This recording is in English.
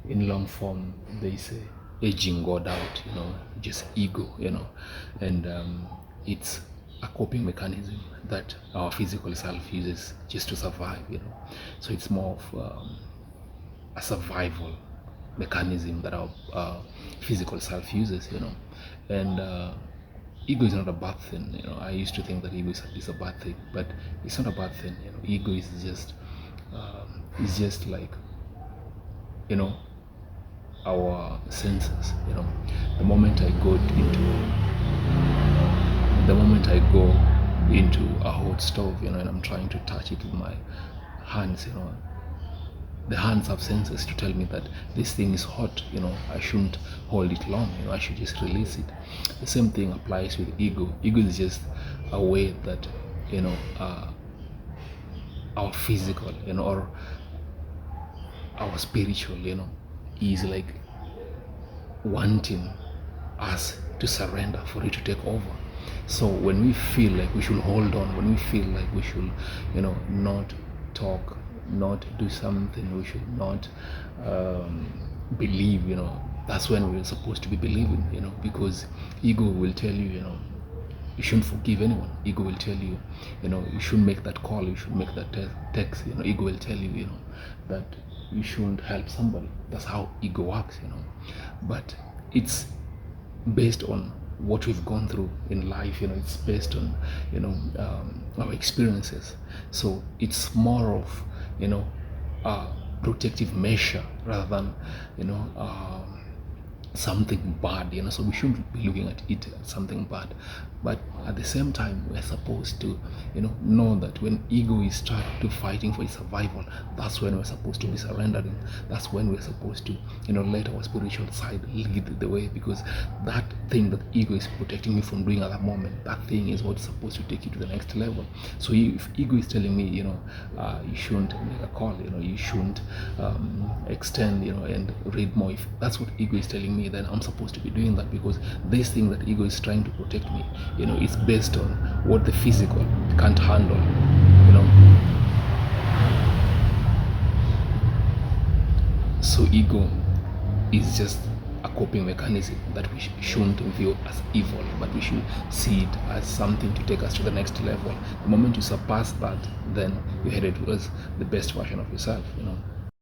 in long form, they say aging got out, just ego, and it's a coping mechanism that our physical self uses just to survive, So it's more of a survival mechanism that our physical self uses, and ego is not a bad thing. I used to think that ego is a bad thing, but it's not a bad thing. Ego is just like, our senses. The moment I go into a hot stove, and I'm trying to touch it with my hands, the hands have senses to tell me that this thing is hot. I shouldn't hold it long. I should just release it. The same thing applies with ego. Ego is just a way that our physical, or our spiritual, is like wanting us to surrender, for it to take over. So when we feel like we should hold on, when we feel like we should, not talk, not do something, we should not believe, that's when we're supposed to be believing, because ego will tell you, you shouldn't forgive anyone. Ego will tell you, you shouldn't make that call, you should make that text. Ego will tell you, that you shouldn't help somebody. That's how ego works, But it's based on what we've gone through in life, it's based on, our experiences. So it's more of, a protective measure rather than, something bad, so we shouldn't be looking at it as something bad. But at the same time, we're supposed to, know that when ego is starting to fighting for its survival, that's when we're supposed to be surrendering. That's when we're supposed to, let our spiritual side lead the way, because that thing that ego is protecting me from doing at that moment, that thing is what's supposed to take you to the next level. So if ego is telling me, you shouldn't make a call, you shouldn't extend, and read more, if that's what ego is telling me, then I'm supposed to be doing that, because this thing that ego is trying to protect me, it's based on what the physical can't handle, So ego is just a coping mechanism that we shouldn't view as evil, but we should see it as something to take us to the next level. The moment you surpass that, then you're headed towards the best version of yourself,